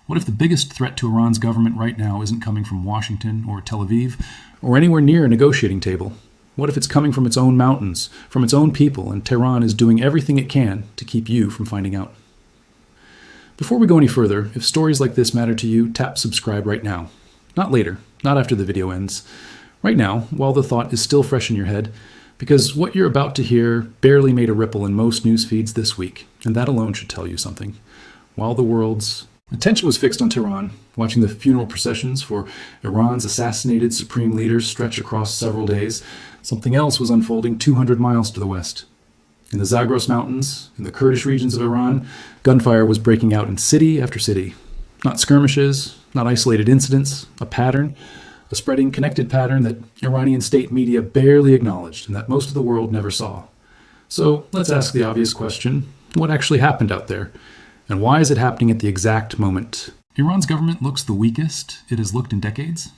What if the biggest threat to Iran's government right now isn't coming from Washington or Tel Aviv or anywhere near a negotiating table? What if it's coming from its own mountains, from its own people, and Tehran is doing everything it can to keep you from finding out? Before we go any further, if stories like this matter to you, tap subscribe right now. Not later, not after the video ends. Right now, while the thought is still fresh in your head, because what you're about to hear barely made a ripple in most news feeds this week, and that alone should tell you something. While the world's attention was fixed on Tehran, watching the funeral processions for Iran's assassinated supreme leaders stretch across several days, something else was unfolding 200 miles to the west. In the Zagros mountains, in the Kurdish regions of Iran, gunfire was breaking out in city after city. Not skirmishes, not isolated incidents, a pattern, a spreading, connected pattern that Iranian state media barely acknowledged and that most of the world never saw. So let's ask the obvious question, what actually happened out there? And why is it happening at the exact moment Iran's government looks the weakest it has looked in decades?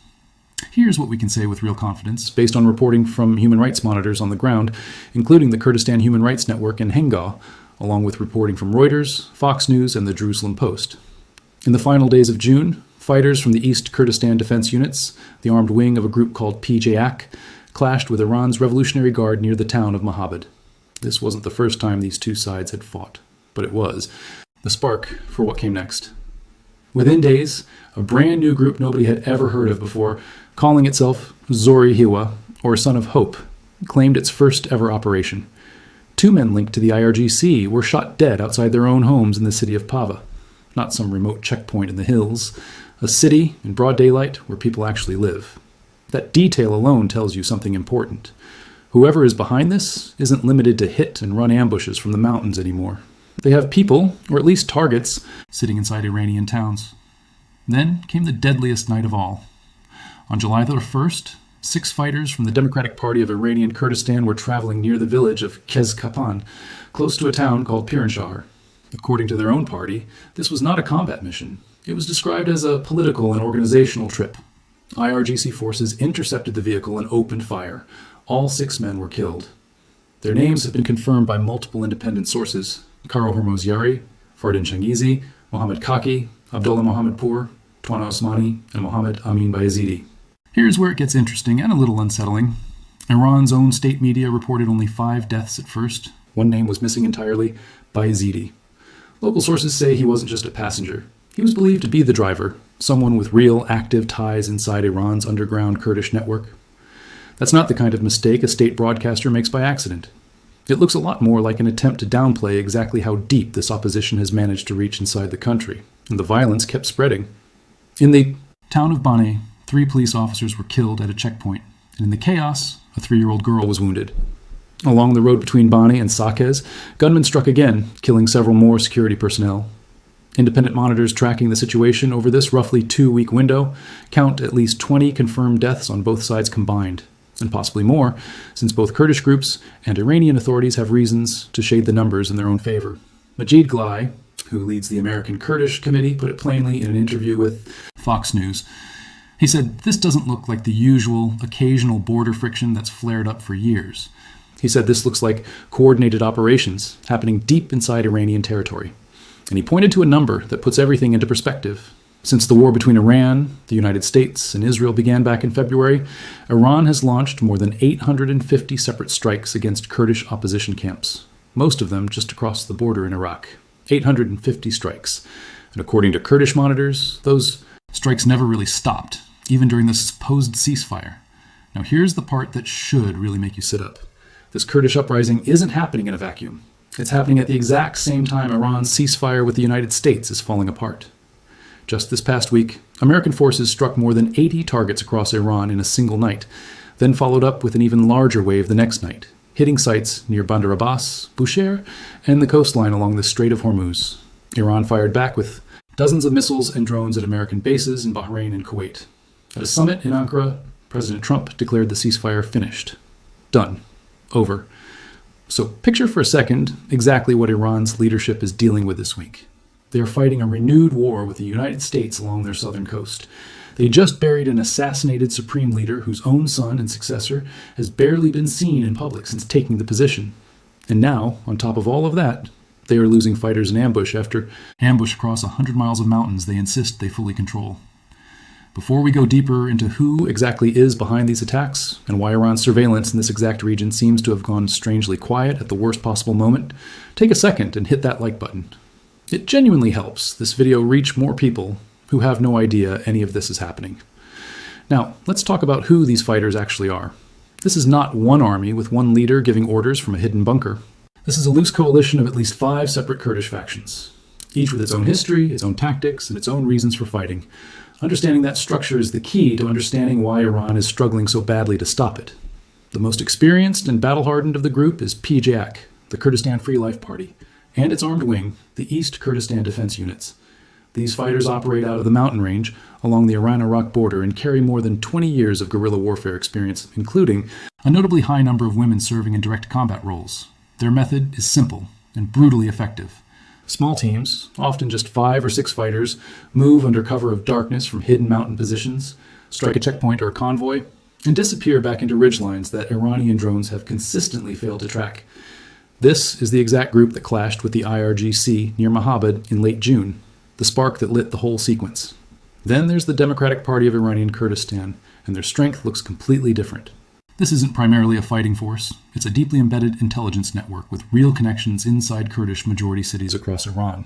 Here's what we can say with real confidence, based on reporting from human rights monitors on the ground, including the Kurdistan Human Rights Network and Hengal, along with reporting from Reuters, Fox News, and the Jerusalem Post. In the final days of June, fighters from the East Kurdistan Defense Units, the armed wing of a group called PJAK, clashed with Iran's Revolutionary Guard near the town of Mahabad. This wasn't the first time these two sides had fought, but it was the spark for what came next. Within days, a brand new group nobody had ever heard of before, calling itself Zori Hiwa, or Son of Hope, claimed its first ever operation. Two men linked to the IRGC were shot dead outside their own homes in the city of Paveh, not some remote checkpoint in the hills, a city in broad daylight where people actually live. That detail alone tells you something important. Whoever is behind this isn't limited to hit and run ambushes from the mountains anymore. They have people, or at least targets, sitting inside Iranian towns. Then came the deadliest night of all. On July the 1st, 6 fighters from the Democratic Party of Iranian Kurdistan were traveling near the village of Kezkapan, close to a town called Piranshahar. According to their own party, this was not a combat mission. It was described as a political and organizational trip. IRGC forces intercepted the vehicle and opened fire. All 6 men were killed. Their names have been confirmed by multiple independent sources: Karo Hormozyari, Fardin Changizi, Mohammad Kaki, Abdullah Mohammadpour, Tuana Osmani, and Mohammed Amin Bayezidi. Here's where it gets interesting and a little unsettling. Iran's own state media reported only 5 deaths at first. One name was missing entirely: Bayezidi. Local sources say he wasn't just a passenger. He was believed to be the driver, someone with real active ties inside Iran's underground Kurdish network. That's not the kind of mistake a state broadcaster makes by accident. It looks a lot more like an attempt to downplay exactly how deep this opposition has managed to reach inside the country, and the violence kept spreading. In the town of Baneh, 3 police officers were killed at a checkpoint, and in the chaos, a 3-year-old girl was wounded. Along the road between Baneh and Sakez, gunmen struck again, killing several more security personnel. Independent monitors tracking the situation over this roughly 2-week window count at least 20 confirmed deaths on both sides combined, and possibly more, since both Kurdish groups and Iranian authorities have reasons to shade the numbers in their own favor. Majid Glai, who leads the American Kurdish Committee, put it plainly in an interview with Fox News. He said, "This doesn't look like the usual, occasional border friction that's flared up for years." He said this looks like coordinated operations happening deep inside Iranian territory. And he pointed to a number that puts everything into perspective. Since the war between Iran, the United States, and Israel began back in February, Iran has launched more than 850 separate strikes against Kurdish opposition camps, most of them just across the border in Iraq. 850 strikes. And according to Kurdish monitors, those strikes never really stopped, even during the supposed ceasefire. Now here's the part that should really make you sit up. This Kurdish uprising isn't happening in a vacuum. It's happening at the exact same time Iran's ceasefire with the United States is falling apart. Just this past week, American forces struck more than 80 targets across Iran in a single night, then followed up with an even larger wave the next night, hitting sites near Bandar Abbas, Bushehr, and the coastline along the Strait of Hormuz. Iran fired back with dozens of missiles and drones at American bases in Bahrain and Kuwait. At a summit in Ankara, President Trump declared the ceasefire finished. Done. Over. So picture for a second exactly what Iran's leadership is dealing with this week. They are fighting a renewed war with the United States along their southern coast. They just buried an assassinated supreme leader whose own son and successor has barely been seen in public since taking the position. And now, on top of all of that, They are losing fighters in ambush after ambush across 100 miles of mountains they insist they fully control. Before we go deeper into who exactly is behind these attacks and why Iran's surveillance in this exact region seems to have gone strangely quiet at the worst possible moment, take a second and hit that like button. It genuinely helps this video reach more people who have no idea any of this is happening. Now, let's talk about who these fighters actually are. This is not one army with one leader giving orders from a hidden bunker. This is a loose coalition of at least 5 separate Kurdish factions, each with its own history, its own tactics, and its own reasons for fighting. Understanding that structure is the key to understanding why Iran is struggling so badly to stop it. The most experienced and battle-hardened of the group is PJAK, the Kurdistan Free Life Party, and its armed wing, the East Kurdistan Defense Units. These fighters operate out of the mountain range along the Iran-Iraq border and carry more than 20 years of guerrilla warfare experience, including a notably high number of women serving in direct combat roles. Their method is simple and brutally effective. Small teams, often just 5 or 6 fighters, move under cover of darkness from hidden mountain positions, strike a checkpoint or a convoy, and disappear back into ridgelines that Iranian drones have consistently failed to track. This is the exact group that clashed with the IRGC near Mahabad in late June, the spark that lit the whole sequence. Then there's the Democratic Party of Iranian Kurdistan, and their strength looks completely different. This isn't primarily a fighting force. It's a deeply embedded intelligence network with real connections inside Kurdish majority cities across Iran.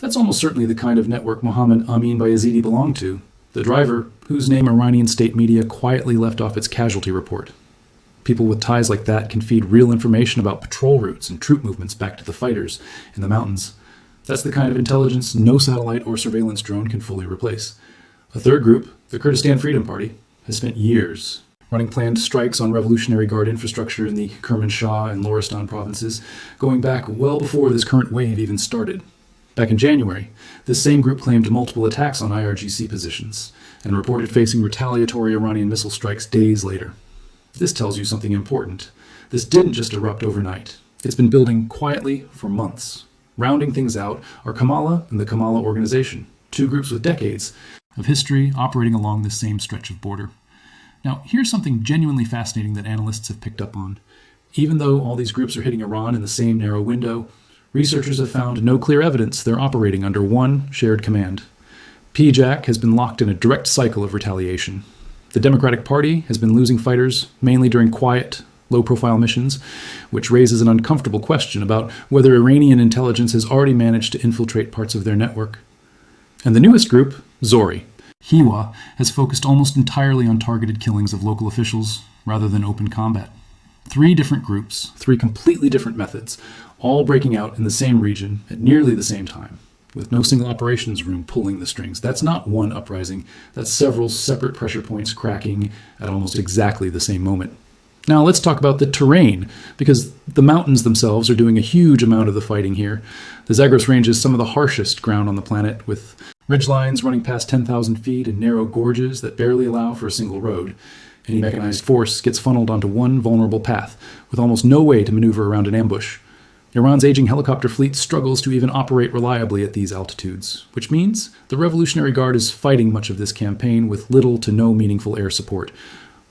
That's almost certainly the kind of network Mohammed Amin Bayezidi belonged to, the driver whose name Iranian state media quietly left off its casualty report. People with ties like that can feed real information about patrol routes and troop movements back to the fighters in the mountains. That's the kind of intelligence no satellite or surveillance drone can fully replace. A third group, the Kurdistan Freedom Party, has spent years running planned strikes on Revolutionary Guard infrastructure in the Kermanshah and Loristan provinces, going back well before this current wave even started. Back in January, this same group claimed multiple attacks on IRGC positions and reported facing retaliatory Iranian missile strikes days later. This tells you something important. This didn't just erupt overnight. It's been building quietly for months. Rounding things out are Kamala and the Kamala Organization, 2 groups with decades of history operating along this same stretch of border. Now, here's something genuinely fascinating that analysts have picked up on. Even though all these groups are hitting Iran in the same narrow window, researchers have found no clear evidence they're operating under one shared command. PJAK has been locked in a direct cycle of retaliation. The Democratic Party has been losing fighters, mainly during quiet, low-profile missions, which raises an uncomfortable question about whether Iranian intelligence has already managed to infiltrate parts of their network. And the newest group, Zori, Hiwa, has focused almost entirely on targeted killings of local officials rather than open combat. 3 different groups, 3 completely different methods, all breaking out in the same region at nearly the same time, with no single operations room pulling the strings. That's not one uprising, that's several separate pressure points cracking at almost exactly the same moment. Now let's talk about the terrain, because the mountains themselves are doing a huge amount of the fighting here. The Zagros range is some of the harshest ground on the planet, with ridgelines running past 10,000 feet and narrow gorges that barely allow for a single road. Any mechanized force gets funneled onto one vulnerable path, with almost no way to maneuver around an ambush. Iran's aging helicopter fleet struggles to even operate reliably at these altitudes, which means the Revolutionary Guard is fighting much of this campaign with little to no meaningful air support.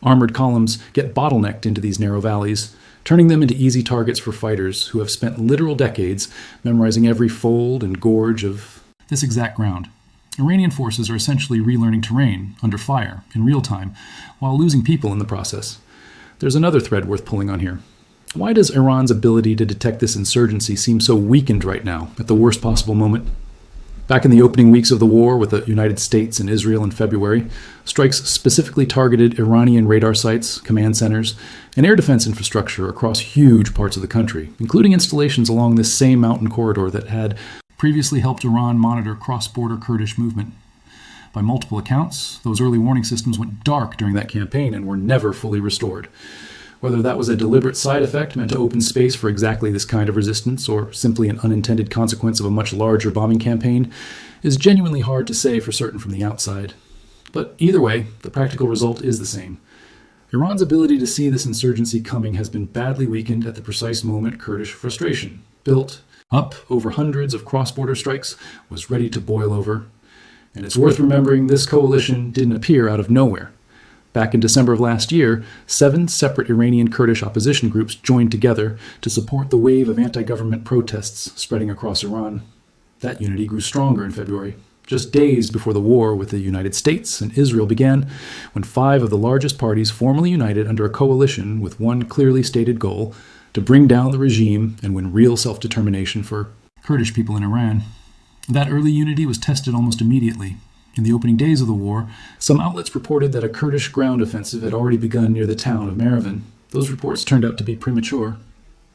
Armored columns get bottlenecked into these narrow valleys, turning them into easy targets for fighters who have spent literal decades memorizing every fold and gorge of this exact ground. Iranian forces are essentially relearning terrain under fire in real time, while losing people in the process. There's another thread worth pulling on here. Why does Iran's ability to detect this insurgency seem so weakened right now, at the worst possible moment? Back in the opening weeks of the war with the United States and Israel in February, strikes specifically targeted Iranian radar sites, command centers, and air defense infrastructure across huge parts of the country, including installations along this same mountain corridor that had previously helped Iran monitor cross-border Kurdish movement. By multiple accounts, those early warning systems went dark during that campaign and were never fully restored. Whether that was a deliberate side effect meant to open space for exactly this kind of resistance, or simply an unintended consequence of a much larger bombing campaign, is genuinely hard to say for certain from the outside. But either way, the practical result is the same. Iran's ability to see this insurgency coming has been badly weakened at the precise moment Kurdish frustration, built up over hundreds of cross-border strikes, was ready to boil over. And it's worth remembering this coalition didn't appear out of nowhere. Back in December of last year, 7 separate Iranian Kurdish opposition groups joined together to support the wave of anti-government protests spreading across Iran. That unity grew stronger in February, just days before the war with the United States and Israel began, when 5 of the largest parties formally united under a coalition with one clearly stated goal: to bring down the regime and win real self-determination for Kurdish people in Iran. That early unity was tested almost immediately. In the opening days of the war, some outlets reported that a Kurdish ground offensive had already begun near the town of Maravan. Those reports turned out to be premature.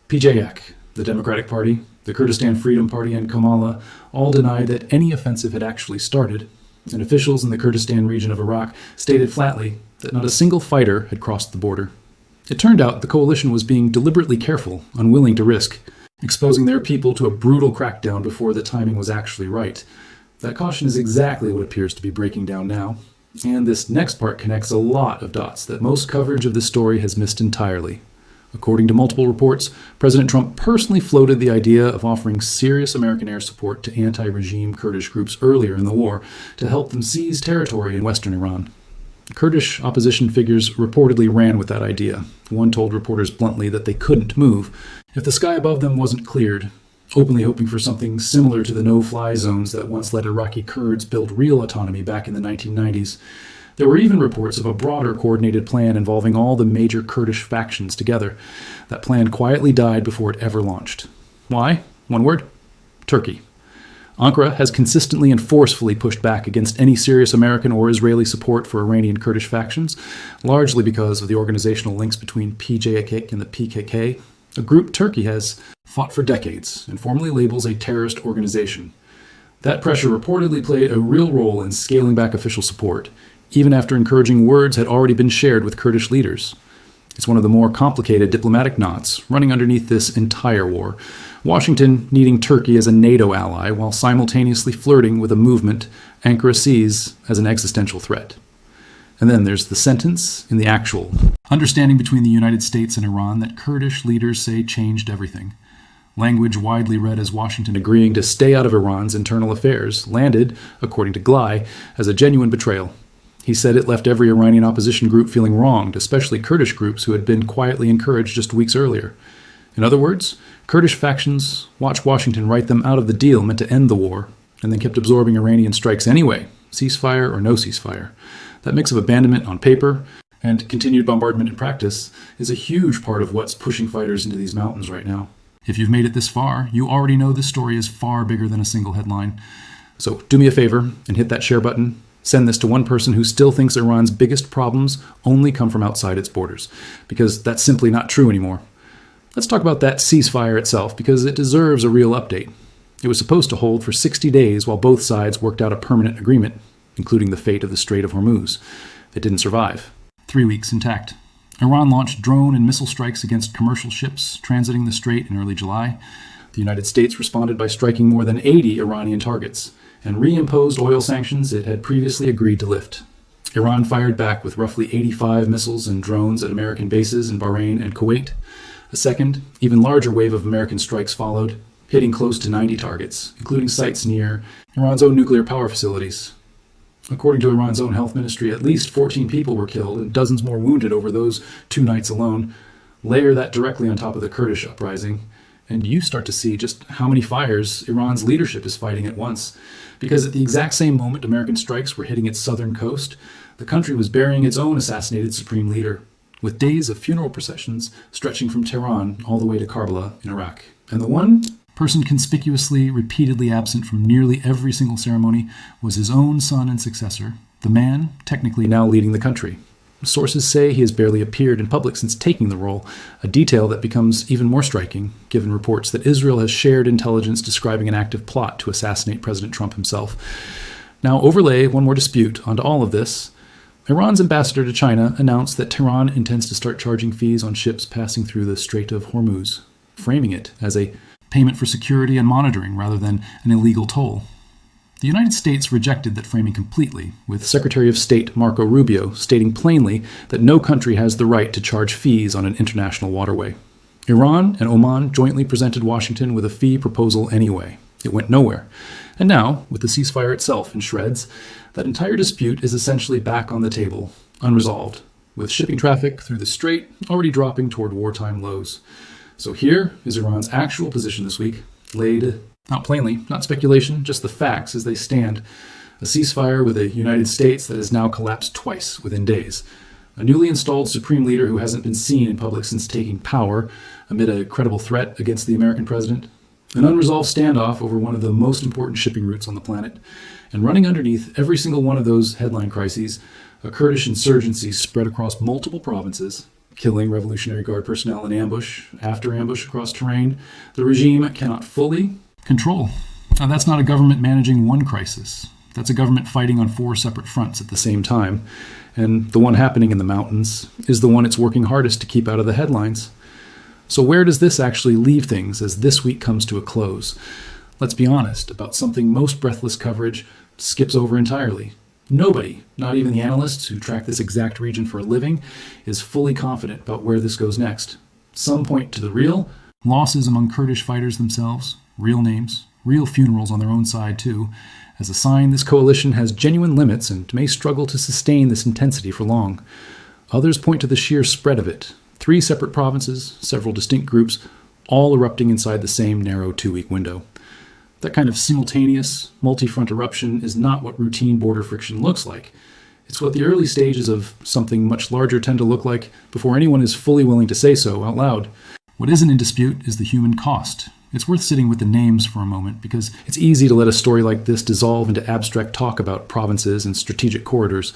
PJAK, the Democratic Party, the Kurdistan Freedom Party, and Kamala all denied that any offensive had actually started, and officials in the Kurdistan region of Iraq stated flatly that not a single fighter had crossed the border. It turned out the coalition was being deliberately careful, unwilling to risk exposing their people to a brutal crackdown before the timing was actually right. That caution is exactly what appears to be breaking down now, and this next part connects a lot of dots that most coverage of this story has missed entirely. According to multiple reports, President Trump personally floated the idea of offering serious American air support to anti-regime Kurdish groups earlier in the war to help them seize territory in western Iran. Kurdish opposition figures reportedly ran with that idea. One told reporters bluntly that they couldn't move if the sky above them wasn't cleared, openly hoping for something similar to the no-fly zones that once let Iraqi Kurds build real autonomy back in the 1990s. There were even reports of a broader coordinated plan involving all the major Kurdish factions together. That plan quietly died before it ever launched. Why? One word: Turkey. Ankara has consistently and forcefully pushed back against any serious American or Israeli support for Iranian Kurdish factions, largely because of the organizational links between PJAK and the PKK, a group Turkey has fought for decades and formally labels a terrorist organization. That pressure reportedly played a real role in scaling back official support, even after encouraging words had already been shared with Kurdish leaders. It's one of the more complicated diplomatic knots running underneath this entire war, Washington needing Turkey as a NATO ally while simultaneously flirting with a movement Ankara sees as an existential threat. And then there's the sentence in the actual understanding between the United States and Iran that Kurdish leaders say changed everything. Language widely read as Washington agreeing to stay out of Iran's internal affairs landed, according to Glei, as a genuine betrayal. He said it left every Iranian opposition group feeling wronged, especially Kurdish groups who had been quietly encouraged just weeks earlier. In other words, Kurdish factions watched Washington write them out of the deal meant to end the war, and then kept absorbing Iranian strikes anyway, ceasefire or no ceasefire. That mix of abandonment on paper and continued bombardment in practice is a huge part of what's pushing fighters into these mountains right now. If you've made it this far, you already know this story is far bigger than a single headline. So do me a favor and hit that share button. Send this to one person who still thinks Iran's biggest problems only come from outside its borders, because that's simply not true anymore. Let's talk about that ceasefire itself, because it deserves a real update. It was supposed to hold for 60 days while both sides worked out a permanent agreement, including the fate of the Strait of Hormuz. It didn't survive. 3 weeks intact. Iran launched drone and missile strikes against commercial ships transiting the strait in early July. The United States responded by striking more than 80 Iranian targets and reimposed oil sanctions it had previously agreed to lift. Iran fired back with roughly 85 missiles and drones at American bases in Bahrain and Kuwait. A second, even larger wave of American strikes followed, hitting close to 90 targets, including sites near Iran's own nuclear power facilities. According to Iran's own health ministry, at least 14 people were killed and dozens more wounded over those 2 nights alone. Layer that directly on top of the Kurdish uprising, and you start to see just how many fires Iran's leadership is fighting at once. Because at the exact same moment American strikes were hitting its southern coast, the country was burying its own assassinated supreme leader, with days of funeral processions stretching from Tehran all the way to Karbala in Iraq. And the one person conspicuously, repeatedly absent from nearly every single ceremony was his own son and successor, the man technically now leading the country. Sources say he has barely appeared in public since taking the role, a detail that becomes even more striking, given reports that Israel has shared intelligence describing an active plot to assassinate President Trump himself. Now, overlay one more dispute onto all of this. Iran's ambassador to China announced that Tehran intends to start charging fees on ships passing through the Strait of Hormuz, framing it as a payment for security and monitoring rather than an illegal toll. The United States rejected that framing completely, with Secretary of State Marco Rubio stating plainly that no country has the right to charge fees on an international waterway. Iran and Oman jointly presented Washington with a fee proposal anyway. It went nowhere. And now, with the ceasefire itself in shreds, that entire dispute is essentially back on the table, unresolved, with shipping traffic through the Strait already dropping toward wartime lows. So here is Iran's actual position this week, laid out plainly, not speculation, just the facts as they stand. A ceasefire with a United States that has now collapsed twice within days. A newly installed supreme leader who hasn't been seen in public since taking power amid a credible threat against the American president. An unresolved standoff over one of the most important shipping routes on the planet. And running underneath every single one of those headline crises, a Kurdish insurgency spread across multiple provinces, killing Revolutionary Guard personnel in ambush after ambush across terrain the regime cannot fully control. Now, that's not a government managing one crisis. That's a government fighting on 4 separate fronts at the same time. And the one happening in the mountains is the one it's working hardest to keep out of the headlines. So where does this actually leave things as this week comes to a close? Let's be honest about something most breathless coverage skips over entirely. Nobody, not even the analysts who track this exact region for a living, is fully confident about where this goes next. Some point to the real losses among Kurdish fighters themselves, real names, real funerals on their own side too, as a sign this coalition has genuine limits and may struggle to sustain this intensity for long. Others point to the sheer spread of it. 3 separate provinces, several distinct groups, all erupting inside the same narrow 2-week window. That kind of simultaneous, multi-front eruption is not what routine border friction looks like. It's what the early stages of something much larger tend to look like before anyone is fully willing to say so out loud. What isn't in dispute is the human cost. It's worth sitting with the names for a moment because it's easy to let a story like this dissolve into abstract talk about provinces and strategic corridors.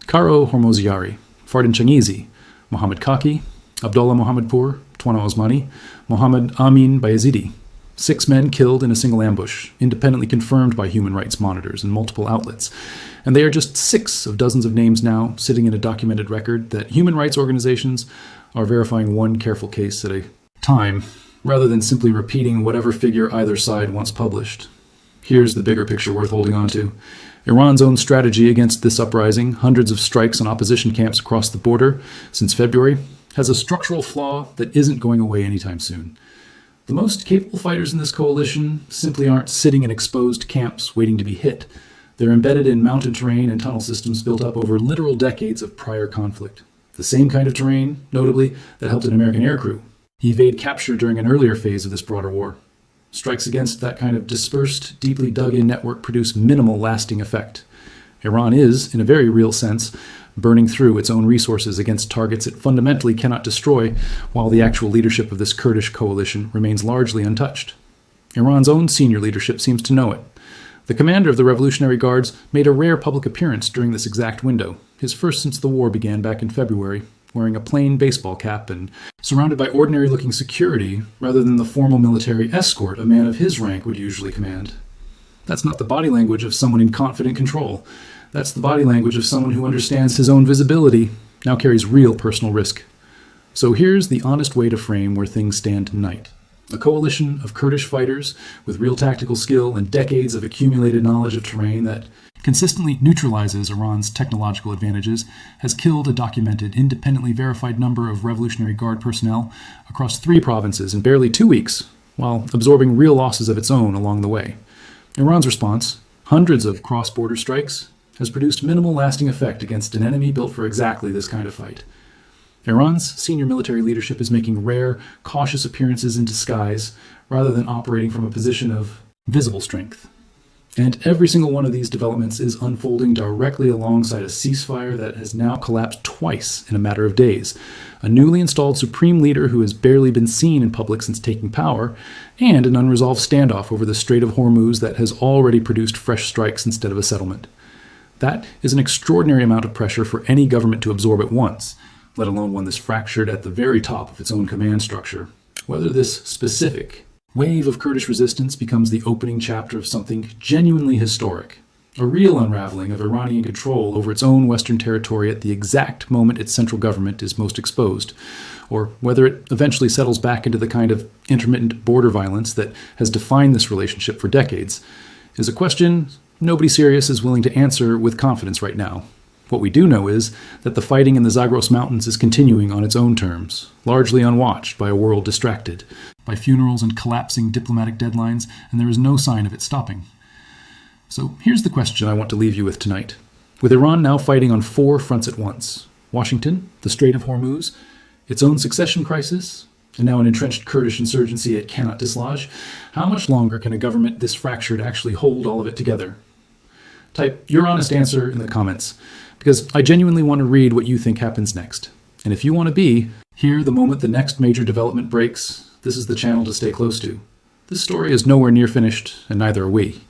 Karo Hormoziari, Fardin Changizi, Mohammed Kaki, Abdullah Mohammedpour, Twana Osmani, Mohammed Amin Bayezidi. 6 men killed in a single ambush, independently confirmed by human rights monitors and multiple outlets. And they are just 6 of dozens of names now sitting in a documented record that human rights organizations are verifying one careful case at a time, rather than simply repeating whatever figure either side once published. Here's the bigger picture worth holding on to. Iran's own strategy against this uprising, hundreds of strikes on opposition camps across the border since February, has a structural flaw that isn't going away anytime soon. The most capable fighters in this coalition simply aren't sitting in exposed camps waiting to be hit. They're embedded in mountain terrain and tunnel systems built up over literal decades of prior conflict. The same kind of terrain, notably, that helped an American aircrew evade capture during an earlier phase of this broader war. Strikes against that kind of dispersed, deeply dug-in network produce minimal lasting effect. Iran is, in a very real sense, burning through its own resources against targets it fundamentally cannot destroy, while the actual leadership of this Kurdish coalition remains largely untouched. Iran's own senior leadership seems to know it. The commander of the Revolutionary Guards made a rare public appearance during this exact window, his first since the war began back in February, wearing a plain baseball cap and surrounded by ordinary-looking security rather than the formal military escort a man of his rank would usually command. That's not the body language of someone in confident control. That's the body language of someone who understands his own visibility, now carries real personal risk. So here's the honest way to frame where things stand tonight. A coalition of Kurdish fighters with real tactical skill and decades of accumulated knowledge of terrain that consistently neutralizes Iran's technological advantages has killed a documented, independently verified number of Revolutionary Guard personnel across 3 provinces in barely 2 weeks, while absorbing real losses of its own along the way. Iran's response, hundreds of cross-border strikes, has produced minimal lasting effect against an enemy built for exactly this kind of fight. Iran's senior military leadership is making rare, cautious appearances in disguise rather than operating from a position of visible strength. And every single one of these developments is unfolding directly alongside a ceasefire that has now collapsed twice in a matter of days, a newly installed supreme leader who has barely been seen in public since taking power, and an unresolved standoff over the Strait of Hormuz that has already produced fresh strikes instead of a settlement. That is an extraordinary amount of pressure for any government to absorb at once, let alone one that's fractured at the very top of its own command structure. Whether this specific wave of Kurdish resistance becomes the opening chapter of something genuinely historic, a real unraveling of Iranian control over its own western territory at the exact moment its central government is most exposed, or whether it eventually settles back into the kind of intermittent border violence that has defined this relationship for decades, is a question nobody serious is willing to answer with confidence right now. What we do know is that the fighting in the Zagros Mountains is continuing on its own terms, largely unwatched by a world distracted by funerals and collapsing diplomatic deadlines, and there is no sign of it stopping. So here's the question I want to leave you with tonight. With Iran now fighting on 4 fronts at once: Washington, the Strait of Hormuz, its own succession crisis, and now an entrenched Kurdish insurgency it cannot dislodge, how much longer can a government this fractured actually hold all of it together? Type your honest answer in the comments, because I genuinely want to read what you think happens next. And if you want to be here the moment the next major development breaks, this is the channel to stay close to. This story is nowhere near finished, and neither are we.